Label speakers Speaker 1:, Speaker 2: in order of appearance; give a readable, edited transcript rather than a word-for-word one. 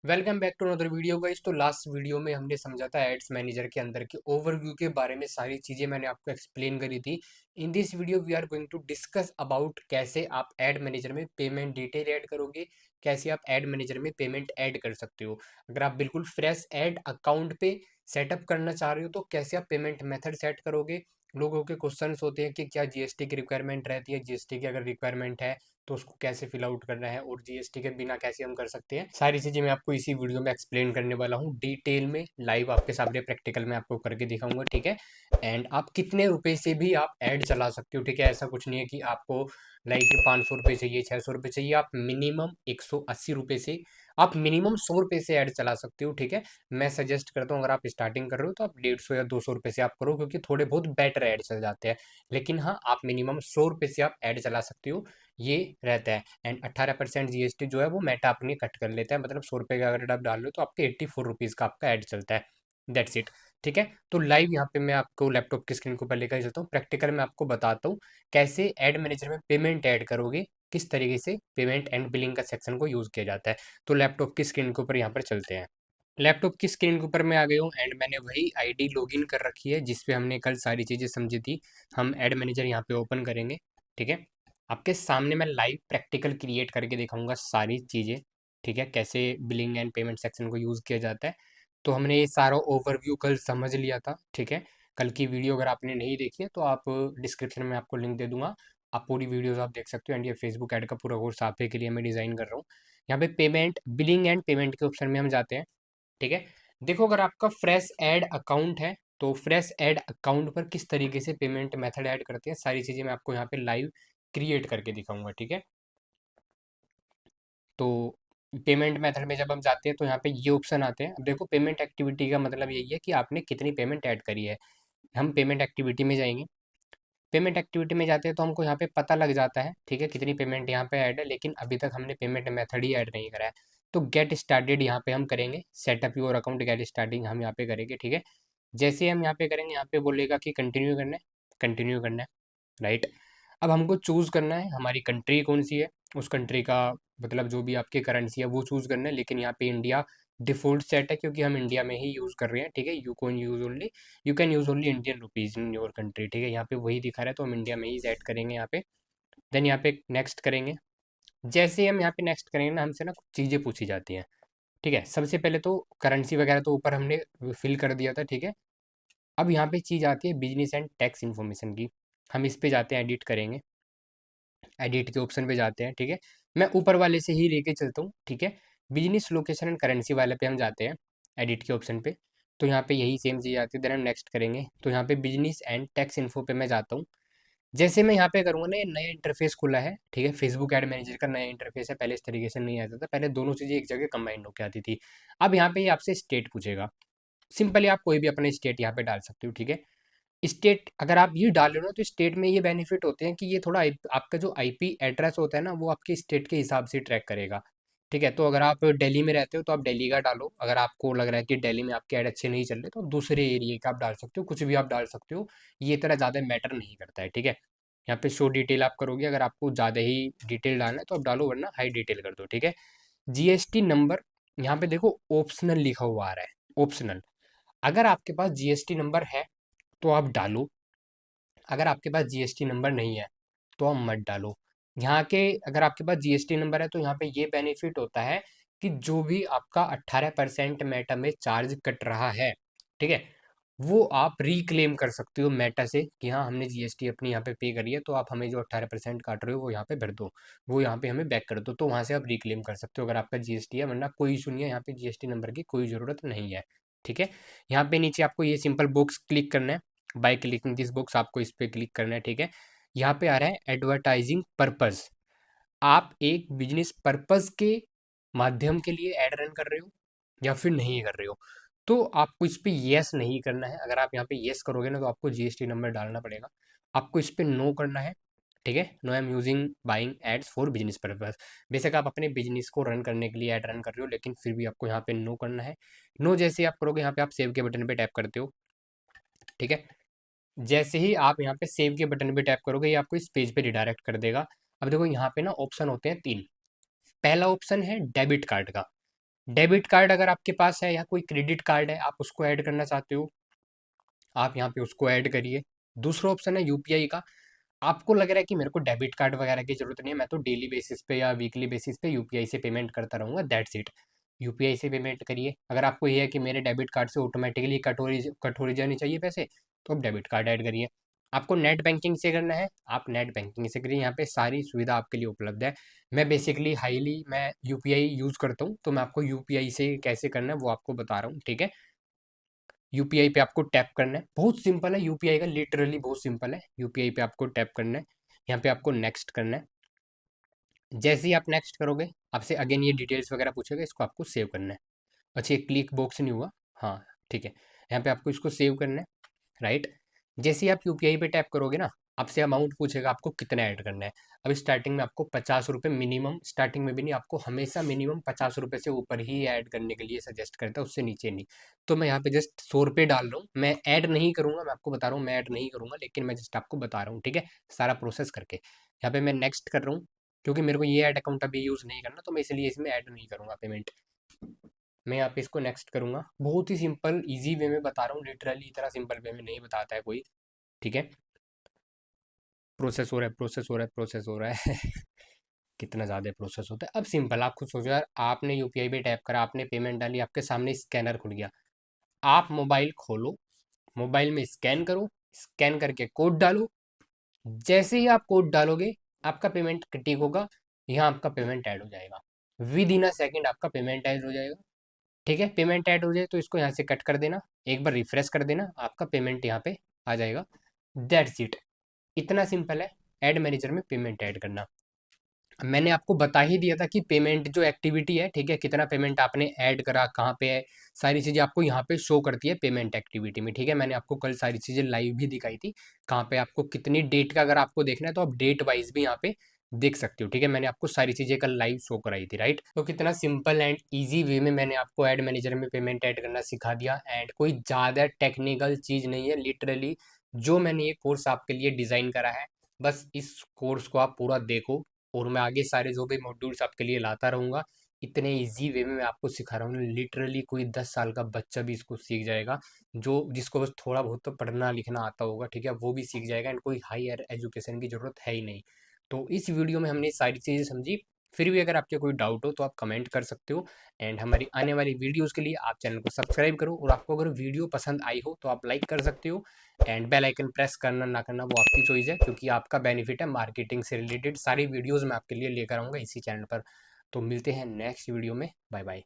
Speaker 1: Welcome back to another video guys. तो last video में हमने समझा था एड्स मैनेजर के अंदर के ओवरव्यू के बारे में, सारी चीजें मैंने आपको एक्सप्लेन करी थी। In this video we are going to discuss about कैसे आप एड मैनेजर में पेमेंट डिटेल ऐड करोगे, कैसे आप एड मैनेजर में पेमेंट ऐड कर सकते हो। अगर आप बिल्कुल फ्रेश एड अकाउंट पे सेटअप करना चाह रहे हो तो कैसे आप पेमेंट मेथड सेट करोगे। लोगों के क्वेश्चंस होते हैं कि क्या जीएसटी की रिक्वायरमेंट रहती है, जीएसटी की अगर रिक्वायरमेंट है तो उसको कैसे फिल आउट करना है, और जीएसटी के बिना कैसे हम कर सकते हैं। सारी चीजें मैं आपको इसी वीडियो में एक्सप्लेन करने वाला हूँ, डिटेल में लाइव आपके सामने प्रैक्टिकल में आपको करके दिखाऊंगा, ठीक है। एंड आप कितने रुपए से भी आप ऐड चला सकते हो, ठीक है। ऐसा कुछ नहीं है कि आपको लाइक 500 रुपये चाहिए, 600 रुपये चाहिए। आप मिनिमम 180 रुपये से, आप मिनिमम 100 रुपये से ऐड चला सकते हो, ठीक है। मैं सजेस्ट करता हूँ अगर आप स्टार्टिंग कर रहे हो तो आप 150 या 200 रुपये से आप करो, क्योंकि थोड़े बहुत बेटर ऐड चल जाते हैं। लेकिन हाँ, आप मिनिमम 100 रुपये से आप ऐड चला सकते हो, ये रहता है। एंड 18% जीएसटी जो है वो मेटा अपनी कट कर लेता है, मतलब 100 रुपये का अगर आप डाल रहे हो तो आपके 84 रुपीज़ का आपका ऐड चलता है। दैट्स इट, ठीक है। तो लाइव यहाँ पे मैं आपको लैपटॉप की स्क्रीन के ऊपर लेकर चलता हूँ, प्रैक्टिकल में आपको बताता हूँ कैसे एड मैनेजर में पेमेंट ऐड करोगे, किस तरीके से पेमेंट एंड बिलिंग का सेक्शन को यूज़ किया जाता है। तो लैपटॉप की स्क्रीन के ऊपर यहाँ पर चलते हैं। लैपटॉप की स्क्रीन के ऊपर मैं आ गया हूँ एंड मैंने वही आईडी लॉगिन कर रखी है जिस पे हमने कल सारी चीज़ें समझी थी। हम एड मैनेजर यहाँ पे ओपन करेंगे, ठीक है। आपके सामने मैं लाइव प्रैक्टिकल क्रिएट करके दिखाऊंगा सारी चीज़ें, ठीक है, कैसे बिलिंग एंड पेमेंट सेक्शन को यूज़ किया जाता है। तो हमने ये सारा ओवरव्यू कल समझ लिया था, ठीक है। कल की वीडियो अगर आपने नहीं देखी है तो आप डिस्क्रिप्शन में आपको लिंक दे दूंगा, आप पूरी वीडियोस आप देख सकते हो। एंड ये फेसबुक ऐड का पूरा कोर्स आप ही के लिए मैं डिज़ाइन कर रहा हूँ। यहाँ पे पेमेंट बिलिंग एंड पेमेंट के ऑप्शन में हम जाते हैं, ठीक है। देखो, अगर आपका फ्रेश ऐड अकाउंट है तो फ्रेश ऐड अकाउंट पर किस तरीके से पेमेंट मेथड ऐड करते हैं, सारी चीज़ें मैं आपको यहाँ पे लाइव क्रिएट करके दिखाऊंगा, ठीक है। तो पेमेंट मेथड में जब हम जाते हैं तो यहाँ पे ये ऑप्शन आते हैं। अब देखो, पेमेंट एक्टिविटी का मतलब यही है कि आपने कितनी पेमेंट ऐड करी है। हम पेमेंट एक्टिविटी में जाएंगे। पेमेंट एक्टिविटी में जाते हैं तो हमको यहाँ पे पता लग जाता है, ठीक है, कितनी पेमेंट यहाँ पे ऐड है। लेकिन अभी तक हमने पेमेंट मेथड ही ऐड नहीं करा है। तो गेट स्टार्टेड यहाँ पे हम करेंगे, setup your account gate starting हम यहाँ पे करेंगे, ठीक है। जैसे ही हम यहाँ पे करेंगे, यहाँ पे बोलेगा कि कंटिन्यू करना है, कंटिन्यू करना है, राइट। अब हमको चूज़ करना है हमारी कंट्री कौन सी है, उस कंट्री का मतलब जो भी आपकी करेंसी है वो चूज़ करना है। लेकिन यहाँ पे इंडिया डिफ़ॉल्ट सेट है क्योंकि हम इंडिया में ही यूज़ कर रहे हैं, ठीक है। You can use only Indian rupees in your country, ठीक है। यहाँ पे वही दिखा रहा है तो हम इंडिया में ही सेट करेंगे यहाँ पे। देन यहाँ पे नेक्स्ट करेंगे। जैसे ही हम यहाँ पे नेक्स्ट करेंगे ना, हमसे ना कुछ चीज़ें पूछी जाती हैं, ठीक है। सबसे पहले तो करेंसी वगैरह तो ऊपर हमने फिल कर दिया था, ठीक है। अब यहाँ पे चीज़ आती है बिजनेस एंड टैक्स इन्फॉर्मेशन की। हम इस पे जाते हैं, एडिट करेंगे, एडिट के ऑप्शन पे जाते हैं, ठीक है। मैं ऊपर वाले से ही लेके चलता हूँ, ठीक है। बिजनेस लोकेशन एंड करेंसी वाले पे हम जाते हैं, एडिट के ऑप्शन पे। तो यहाँ पे यही सेम चीज़ आती है। देन हम नेक्स्ट करेंगे तो यहाँ पे बिजनेस एंड टैक्स इन्फो पे मैं जाता हूँ। जैसे मैं यहाँ पे करूँगा ना, ये नया इंटरफेस खुला है, ठीक है। फेसबुक एड मैनेजर का नया इंटरफेस है, पहले इस तरीके से नहीं आता था, पहले दोनों चीज़ें एक जगह कंबाइंड होकर आती थी। अब यहाँ पे ये आपसे स्टेट पूछेगा। सिंपली आप कोई भी अपने स्टेट यहाँ पे डाल सकते हो, ठीक है। स्टेट अगर आप ये डाल रहे हो ना तो स्टेट में ये बेनिफिट होते हैं कि ये थोड़ा आपका जो आईपी एड्रेस होता है ना वो आपके स्टेट के हिसाब से ट्रैक करेगा, ठीक है। तो अगर आप दिल्ली में रहते हो तो आप दिल्ली का डालो। अगर आपको लग रहा है कि दिल्ली में आपके ऐड अच्छे नहीं चल रहे तो आप दूसरे एरिया का आप डाल सकते हो, कुछ भी आप डाल सकते हो। ये तरह ज़्यादा मैटर नहीं करता है, ठीक है। यहाँ पे शो डिटेल आप करोगे, अगर आपको ज़्यादा ही डिटेल डालना है तो आप डालो, वरना हाई डिटेल कर दो, ठीक है। जीएसटी नंबर यहाँ पे देखो ऑप्शनल लिखा हुआ आ रहा है, ऑप्शनल। अगर आपके पास जीएसटी नंबर है तो आप डालो, अगर आपके पास जीएसटी नंबर नहीं है तो आप मत डालो। यहाँ के अगर आपके पास जीएसटी नंबर है तो यहाँ पे ये बेनिफिट होता है कि जो भी आपका 18% मेटा में चार्ज कट रहा है, ठीक है, वो आप रिक्लेम कर सकते हो मेटा से कि हाँ, हमने जीएसटी अपनी यहाँ पे पे करी है, तो आप हमें जो 18% काट रहे हो वो यहाँ पे भर दो, वो यहाँ पे हमें बैक कर दो। तो वहाँ से आप रिक्लेम कर सकते हो अगर आपका जीएसटी है, वरना कोई इशू नहीं है, यहाँ पे जीएसटी नंबर की कोई ज़रूरत नहीं है, ठीक है। यहाँ पे नीचे आपको ये सिंपल बॉक्स क्लिक करना है, बाय क्लिकिंग दिस बॉक्स आपको इस पे क्लिक करना है, ठीक है। यहाँ पे आ रहा है एडवर्टाइजिंग पर्पस। आप एक बिजनेस पर्पस के माध्यम के लिए ऐड रन कर रहे हो या फिर नहीं कर रहे हो, तो आपको इस पे यस नहीं करना है। अगर आप यहाँ पे यस करोगे ना तो आपको जीएसटी नंबर डालना पड़ेगा। आपको इस पे नो करना है, ठीक है। No I am using buying ads for business purpose. बेशक आप अपने बिजनेस को रन करने के लिए ऐड रन कर रहे हो, लेकिन फिर भी आपको यहाँ पे नो करना है। नो जैसे आप करोगे, यहाँ पे आप सेव के बटन पे टैप करते हो, ठीक है। जैसे ही आप यहाँ पे सेव के बटन पे टैप करोगे, ये आपको इस पेज पे रिडायरेक्ट कर देगा। अब देखो, यहाँ पे ना ऑप्शन होते हैं तीन। पहला ऑप्शन है डेबिट कार्ड का। डेबिट कार्ड अगर आपके पास है या कोई क्रेडिट कार्ड है, आप उसको ऐड करना चाहते हो, आप यहाँ पे उसको ऐड करिए। दूसरा ऑप्शन है यूपीआई का। आपको लग रहा है कि मेरे को डेबिट कार्ड वगैरह की जरूरत नहीं है, मैं तो डेली बेसिस पे या वीकली बेसिस पे यूपीआई से पेमेंट करता रहूँगा, दैट्स इट। यूपीआई से पेमेंट करिए। अगर आपको ये है कि मेरे डेबिट कार्ड से ऑटोमेटिकली कट हो जाने चाहिए पैसे, तो आप डेबिट कार्ड ऐड करिए। आपको नेट बैंकिंग से करना है, आप नेट बैंकिंग से करिए। यहाँ पे सारी सुविधा आपके लिए उपलब्ध है। मैं बेसिकली मैं यूपीआई यूज़ करता हूँ, तो मैं आपको यूपीआई से कैसे करना है वो आपको बता रहा हूँ, ठीक है। यूपीआई पे आपको टैप करना है, बहुत सिंपल है यूपीआई का, लिटरली बहुत सिंपल है। यूपीआई पे आपको टैप करना है, यहाँ पे आपको नेक्स्ट करना है। जैसे ही आप नेक्स्ट करोगे, आपसे अगेन ये डिटेल्स वगैरह पूछेगा, इसको आपको सेव करना है। अच्छा, ये क्लिक बॉक्स नहीं हुआ, हाँ ठीक है। यहाँ पे आपको इसको सेव करना है, राइट। जैसे ही आप यूपीआई पे टैप करोगे ना, आपसे अमाउंट पूछेगा आपको कितना ऐड करना है। अब स्टार्टिंग में आपको 50 रुपये मिनिमम, स्टार्टिंग में भी नहीं, आपको हमेशा मिनिमम 50 रुपये से ऊपर ही ऐड करने के लिए सजेस्ट करता है, उससे नीचे नहीं। तो मैं यहाँ पे जस्ट 100 रुपये डाल रहा हूँ, मैं ऐड नहीं करूँगा, मैं आपको बता रहा हूँ मैं ऐड नहीं करूँगा, लेकिन मैं जस्ट आपको बता रहा हूँ, ठीक है। सारा प्रोसेस करके यहाँ पे मैं नेक्स्ट कर रहा हूँ, क्योंकि मेरे को ये ऐड अकाउंट अभी यूज़ नहीं करना, तो मैं इसलिए इसमें ऐड नहीं करूँगा पेमेंट। मैं यहाँ पे इसको नेक्स्ट करूँगा। बहुत ही सिंपल इजी वे में बता रहा हूँ, लिटरली इतना सिंपल वे में नहीं बताता है कोई, ठीक है। प्रोसेस हो रहा है, प्रोसेस हो रहा है, प्रोसेस हो रहा है। कितना ज़्यादा प्रोसेस होता है। अब सिंपल, आप खुद सोचो यार, आपने यूपीआई पे टैप करा, आपने पेमेंट डाली, आपके सामने स्कैनर खुल गया। आप मोबाइल खोलो, मोबाइल में स्कैन करो, स्कैन करके कोड डालो। जैसे ही आप कोड डालोगे, आपका पेमेंट टिक होगा, यहाँ आपका पेमेंट ऐड हो जाएगा। विद इन अ सेकेंड आपका पेमेंट ऐड हो जाएगा, ठीक है। पेमेंट ऐड हो जाए तो इसको यहाँ से कट कर देना, एक बार रिफ्रेश कर देना, आपका पेमेंट यहाँ पे आ जाएगा। That's it. इतना सिंपल है ऐड मैनेजर में पेमेंट ऐड करना। मैंने आपको बता ही दिया था कि पेमेंट जो एक्टिविटी है, ठीक है, कितना पेमेंट आपने ऐड करा, कहाँ पे है, सारी चीज़ें आपको यहाँ पे शो करती है पेमेंट एक्टिविटी में, ठीक है। मैंने आपको कल सारी चीज़ें लाइव भी दिखाई थी, कहाँ पे आपको कितनी डेट का अगर आपको देखना है तो आप डेट वाइज भी यहाँ पे देख सकते हो, ठीक है। मैंने आपको सारी चीज़ें कल लाइव शो कराई थी, राइट। तो कितना सिंपल एंड ईजी वे में मैंने आपको ऐड मैनेजर में पेमेंट ऐड करना सिखा दिया, एंड कोई ज़्यादा टेक्निकल चीज़ नहीं है, लिटरली जो मैंने ये कोर्स आपके लिए डिज़ाइन करा है, बस इस कोर्स को आप पूरा देखो, और मैं आगे सारे जो भी मॉड्यूल्स आपके लिए लाता रहूँगा। इतने इजी वे में मैं आपको सिखा रहा हूँ, लिटरली कोई 10 साल का बच्चा भी इसको सीख जाएगा, जो जिसको बस थोड़ा बहुत तो पढ़ना लिखना आता होगा, ठीक है, वो भी सीख जाएगा, एंड कोई हायर एजुकेशन की ज़रूरत है ही नहीं। तो इस वीडियो में हमने सारी चीज़ें समझी। फिर भी अगर आपके कोई डाउट हो तो आप कमेंट कर सकते हो, एंड हमारी आने वाली वीडियोज़ के लिए आप चैनल को सब्सक्राइब करो, और आपको अगर वीडियो पसंद आई हो तो आप लाइक कर सकते हो, एंड बेल आइकन प्रेस करना ना करना वो आपकी चॉइस है, क्योंकि आपका बेनिफिट है। मार्केटिंग से रिलेटेड सारी वीडियोस मैं आपके लिए लेकर आऊँगा इसी चैनल पर। तो मिलते हैं नेक्स्ट वीडियो में, बाय बाय।